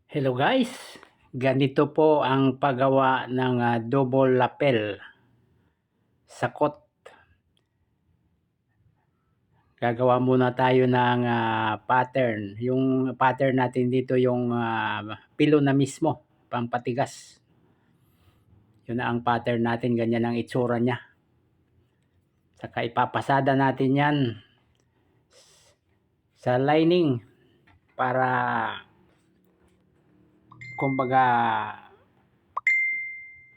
Hello guys, ganito po ang paggawa ng double lapel sakot. Gagawa muna tayo ng pattern. Yung pattern natin dito yung pilo na mismo, pampatigas. Yun na ang pattern natin, ganyan ang itsura niya. Saka ipapasada natin yan sa lining para kumbaga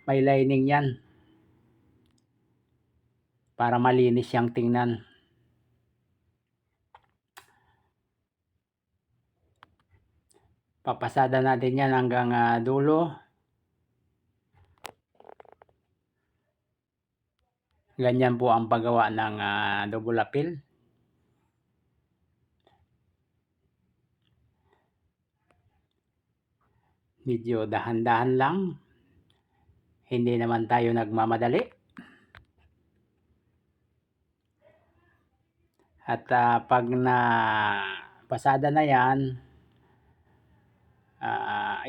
may lining yan para malinis siyang tingnan. Papasada natin yan hanggang dulo. Ganyan po ang paggawa ng double lapel. Medyo dahan-dahan lang. Hindi naman tayo nagmamadali. At pag na pasada na yan,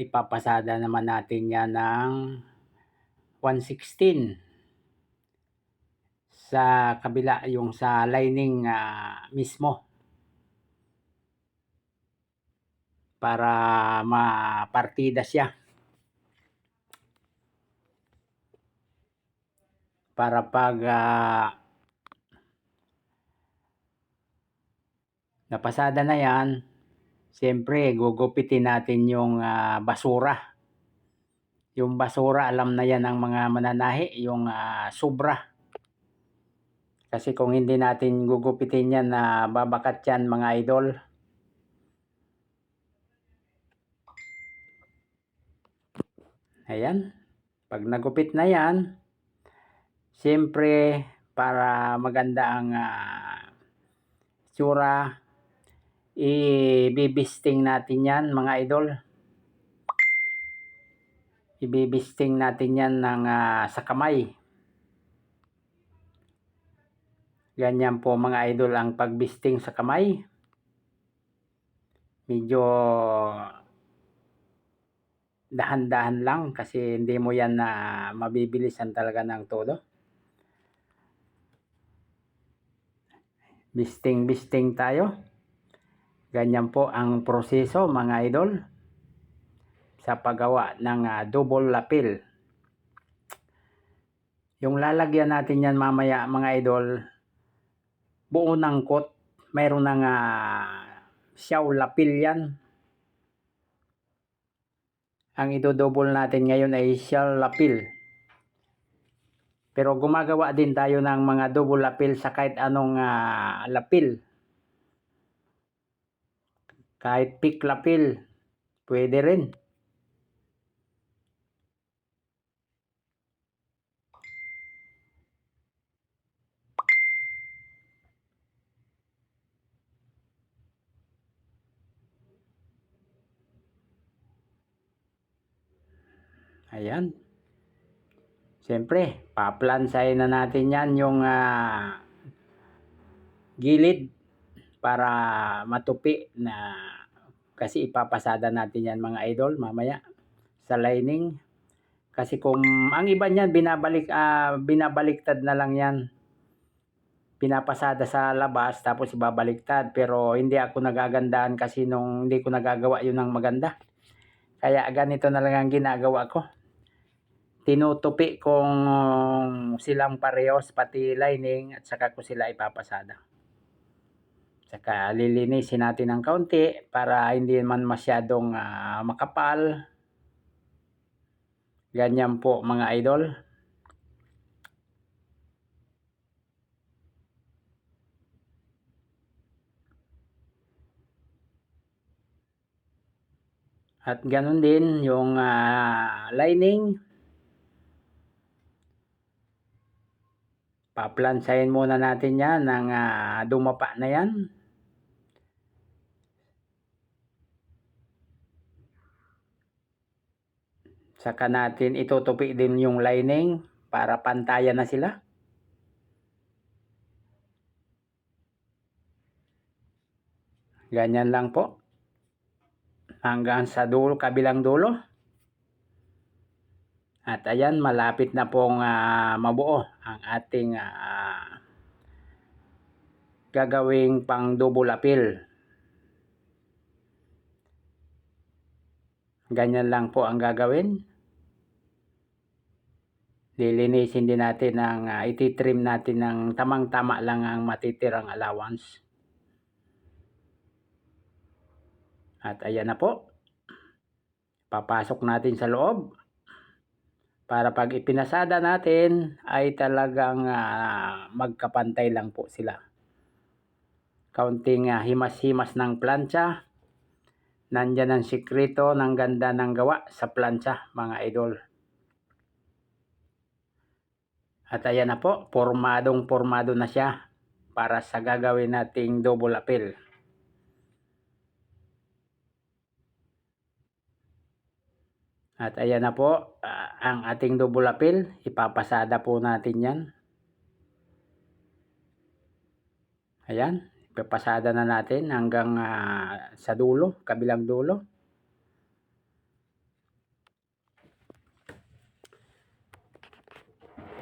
ipapasada naman natin yan ng 1/16 sa kabila, yung sa lining mismo, para mapartida siya, para pag napasada na yan, siyempre gugupitin natin yung basura. Yung basura, alam na yan ng mga mananahi, yung sobra. Kasi kung hindi natin gugupitin yan, babakat yan mga idol. Ayan. Pag nagupit na yan, siyempre para maganda ang tsura, ibibisting natin yan mga idol. Ibibisting natin yan sa kamay. Ganyan po mga idol ang pagbisting sa kamay. Medyo dahan-dahan lang kasi hindi mo yan mabibilisan talaga ng todo. Bisting tayo. Ganyan po ang proseso mga idol sa paggawa ng double lapel. Yung lalagyan natin yan mamaya mga idol, buo ng coat, mayroon ng siyaw lapel yan. Ang idodouble natin ngayon ay siyaw lapel. Pero gumagawa din tayo ng mga double lapel sa kahit anong lapel. Kahit pick lapel, pwede rin. Ayan. Siyempre, paplansayin na natin yan yung gilid para matupi na, kasi ipapasada natin yan mga idol mamaya sa lining. Kasi kung ang iba niyan binabaliktad na lang yan. Pinapasada sa labas tapos ibabaliktad, pero hindi ako nagagandahan kasi nung hindi ko nagagawa yun ng maganda. Kaya ganito na lang ang ginagawa ko. Tinutupi kong silang parehos, pati lining, at saka ko sila ipapasada. Saka lilinisin natin ng kaunti para hindi man masyadong makapal. Ganyan po mga idol. At ganun din yung lining. Paplansayin muna natin yan ng dumapa na yan. Saka natin itutupi din yung lining para pantayan na sila. Ganyan lang po. hanggang sa dulo, kabilang dulo. At ayan, malapit na pong mabuo ang ating gagawing pang double appeal. Ganyan lang po ang gagawin. Lilinisin din natin ititrim natin ng tamang-tama lang ang matitirang allowance. At ayan na po. Papasok natin sa loob. Para pag ipinasada natin ay talagang magkapantay lang po sila. Kaunting himas-himas ng plancha. Nandyan ang sikreto ng ganda ng gawa sa plancha, mga idol. At ayan na po, pormadong-pormado na siya para sa gagawin nating double appeal. At ayan na po, ang ating double appeal, ipapasada po natin yan. Ayan, ipapasada na natin hanggang sa dulo, kabilang dulo.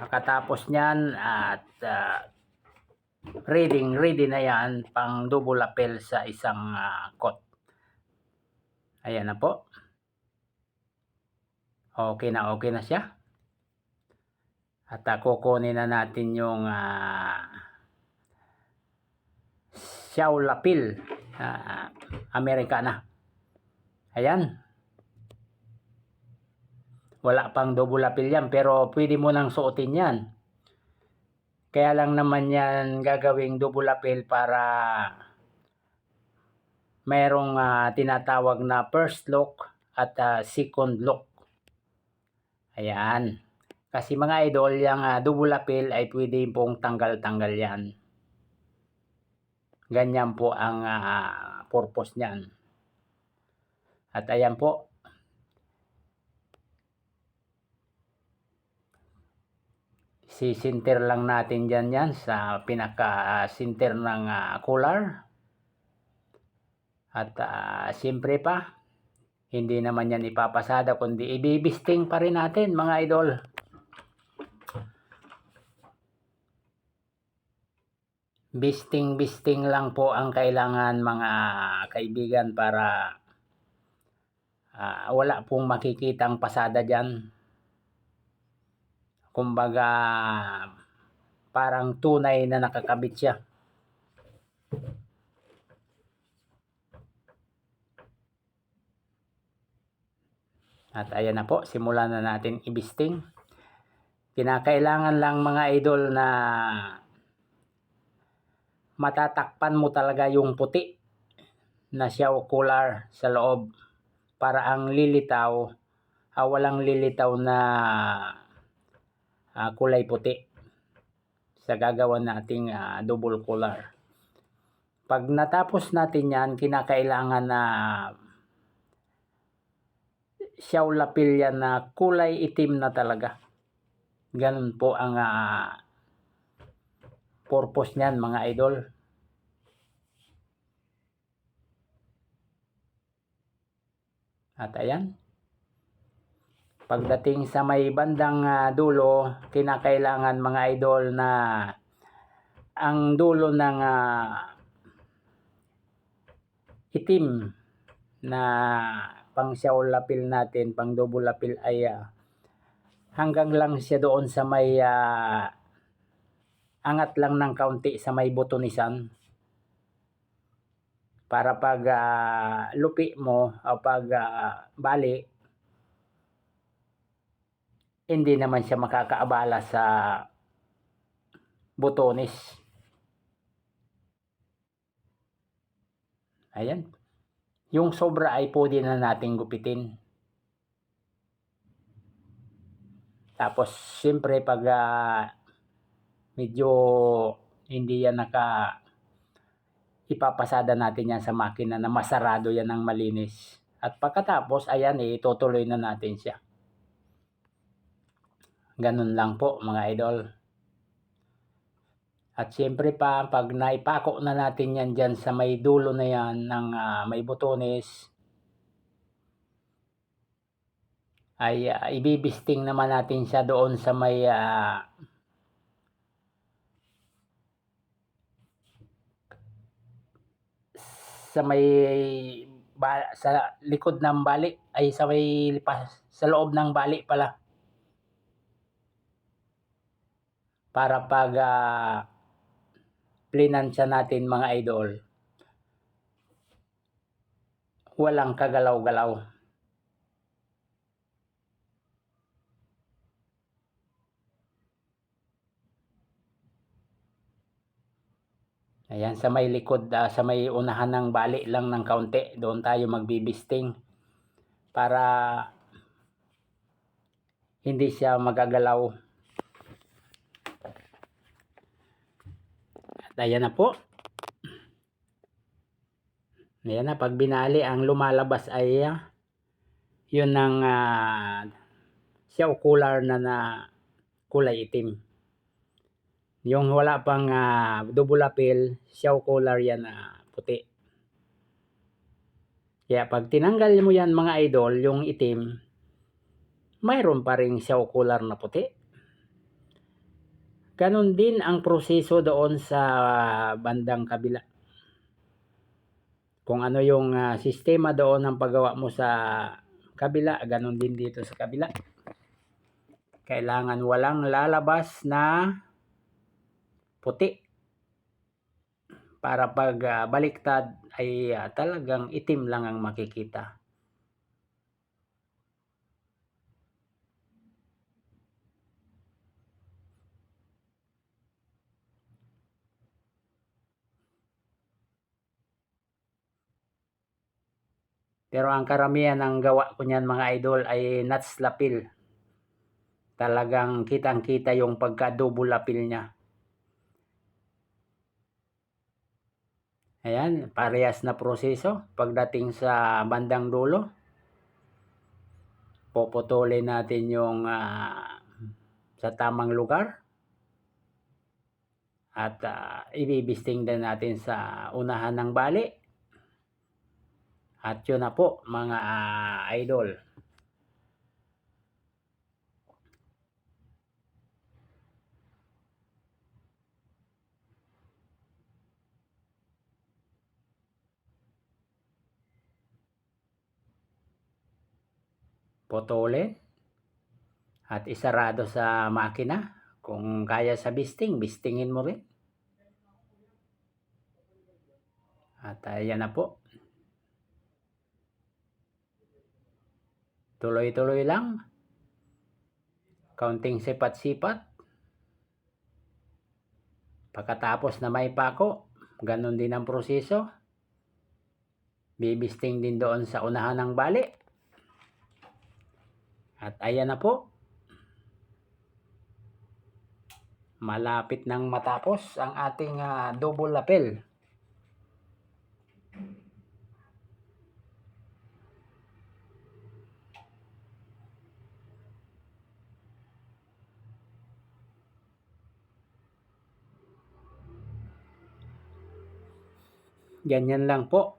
Pagkatapos niyan at ready na yan pang double appeal sa isang coat. Ayan na po. Okay na siya. At kukunin na natin yung Xiao Lapil Americana. Ayan. Wala pang double appeal yan, pero pwede mo nang suotin yan. Kaya lang naman yan gagawing double appeal para mayroong tinatawag na first look at second look. Ayan. Kasi mga idol, yung double appeal ay pwede pong tanggal-tanggal yan. Ganyan po ang purpose niyan. At ayan po. Sisinter lang natin dyan yan sa pinaka-sinter ng collar. At siyempre pa, hindi naman yan ipapasada kundi ibibisting pa rin natin, mga idol. Bisting lang po ang kailangan, mga kaibigan, para wala pong makikitang pasada dyan. Kumbaga parang tunay na nakakabit siya. At ayan na po, simulan na natin ibisting. Kinakailangan lang, mga idol, na matatakpan mo talaga yung puti na Xiao collar sa loob para ang lilitaw, walang lilitaw na kulay puti sa gagawin nating double collar. Pag natapos natin yan, kinakailangan na Xiao Lapil yan na kulay itim na talaga. Ganun po ang purpose niyan, mga idol. At ayan. Pagdating sa may bandang dulo, kinakailangan, mga idol, na ang dulo ng itim na pang Xiao Lapil natin, pang double lapil, ay hanggang lang siya doon sa may angat lang ng kaunti sa may butonisan. Para pag lupi mo o pag bali, hindi naman siya makakaabala sa butones. Ayan. Yung sobra ay pwede na nating gupitin. Tapos siyempre pag medyo hindi yan ipapasada natin yan sa makina na masarado yan ng malinis. At pagkatapos, ayan, itutuloy na natin siya. Ganun lang po, mga idol. At siyempre pa, pag naipako na natin yan dyan sa may dulo na yan ng may butones, ay ibibisting naman natin siya doon sa may sa may sa likod ng bali ay sa loob ng bali pala, para pag plinansya natin mga idol, walang kagalaw-galaw. Ayan, sa may likod, sa may unahan ng bali lang ng kaunti, doon tayo magbibisting para hindi siya magagalaw. At ayan na po. Ayan na, pag binali, ang lumalabas ay yun ng siyawkular na kulay itim. Yung wala pang double apple, siyawkular yan puti. Kaya pag tinanggal mo yan mga idol, yung itim, mayroon pa ring siyawkular na puti. Ganon din ang proseso doon sa bandang kabila. Kung ano yung sistema doon ng paggawa mo sa kabila, ganon din dito sa kabila. Kailangan walang lalabas na puti para pag baliktad ay talagang itim lang ang makikita. Pero ang karamihan ng gawa ko niyan mga idol ay nuts lapil. Talagang kitang-kita yung pagka-double lapil niya. Ayan, parehas na proseso. Pagdating sa bandang dulo, puputulin natin yung sa tamang lugar. At ibibisting din natin sa unahan ng bali. At yun na po mga idol. Putulin at isarado sa makina. Kung kaya sa bistingin mo rin. At ayan na po. Tuloy-tuloy lang. Kaunting sipat-sipat. Pagkatapos na may pako, ganun din ang proseso. Bibisting din doon sa unahan ng bali. At ayan na po. Malapit nang matapos ang ating double lapel. Ganyan lang po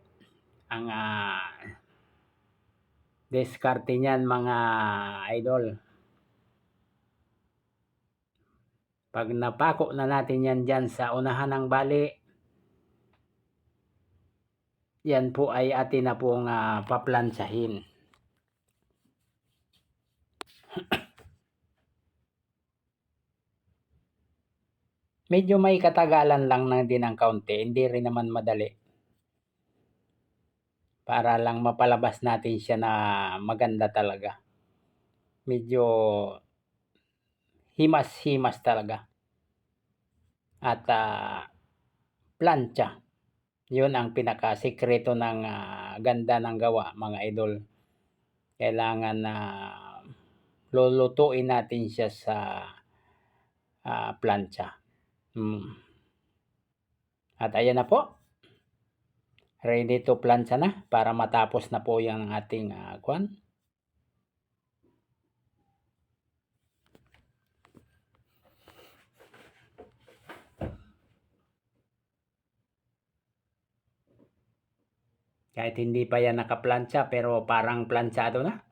ang diskarte niyan mga idol. Pag napako na natin yan dyan sa unahan ng bali, yan po ay atin na pong paplansahin. Medyo may katagalan lang din ang kaunti, hindi rin naman madali. Para lang mapalabas natin siya na maganda talaga. Medyo himas-himas talaga. At plancha. Yun ang pinakasikreto ng ganda ng gawa mga idol. Kailangan lulutuin natin siya sa plancha. At ayan na po. Ready to plancha na para matapos na po yung ating kwan. Kahit hindi pa yan nakaplancha pero parang planchado na.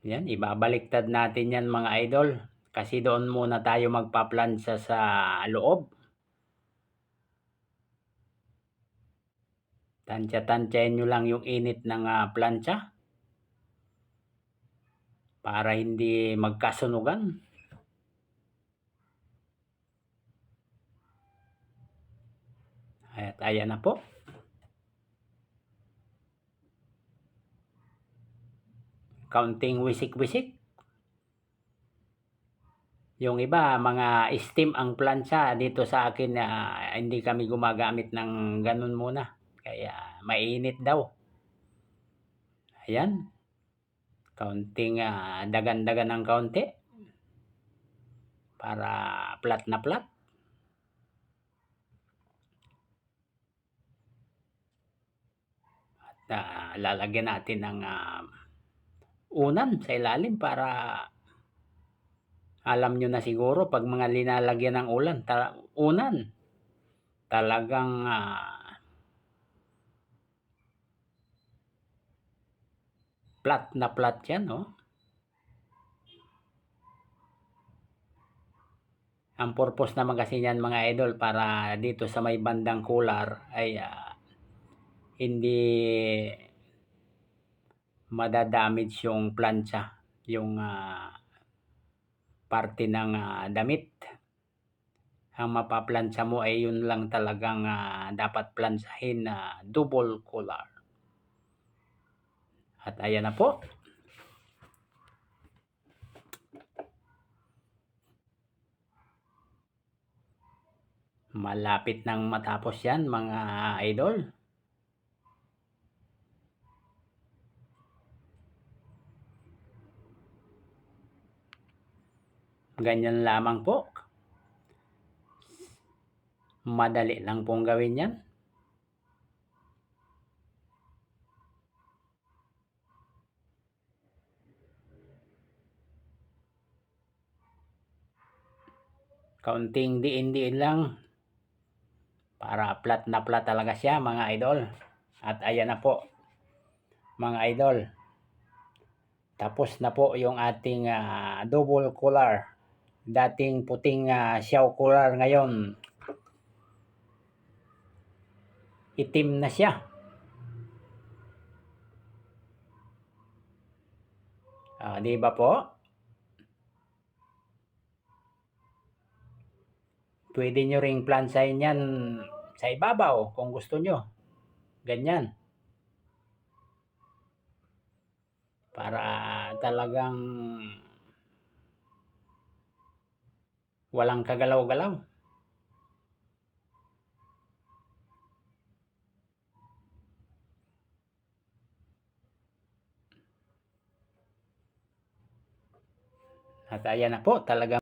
Yan, ibabaliktad natin yan mga idol. Kasi doon muna tayo magpa-plancha sa loob. Tansya-tansyahin nyo lang yung init ng plancha. Para hindi magkasunugan. At ayan na po. Kaunting wisik-wisik. Yung iba, mga steam ang plancha. Dito sa akin, hindi kami gumagamit ng ganun muna. Kaya mainit daw. Ayan. Kaunting dagan-dagan ng kaunti. Para flat na flat. At lalagyan natin ng unan sa ilalim para alam nyo na siguro pag mga linalagyan ng unan talagang flat na flat yan, no? Ang purpose naman kasi yan mga idol para dito sa may bandang cooler ay hindi madadamage yung plancha, yung parte ng damit. Ang mapaplansya mo ay yun lang talagang dapat plansahin na double cooler. At ayan na po. Malapit nang matapos yan mga idol. Ganyan lamang po. Madali lang pong gawin yan. Kaunting diin-diin lang. Para flat na flat talaga siya mga idol. At ayan na po mga idol. Tapos na po yung ating double cooler. Dating puting siyaw cooler ngayon. Itim na siya. Di ba po? Pwede nyo ring plansahin yan sa ibabaw kung gusto nyo. Ganyan. Para talagang walang kagalaw-galaw. At ayan na po talagang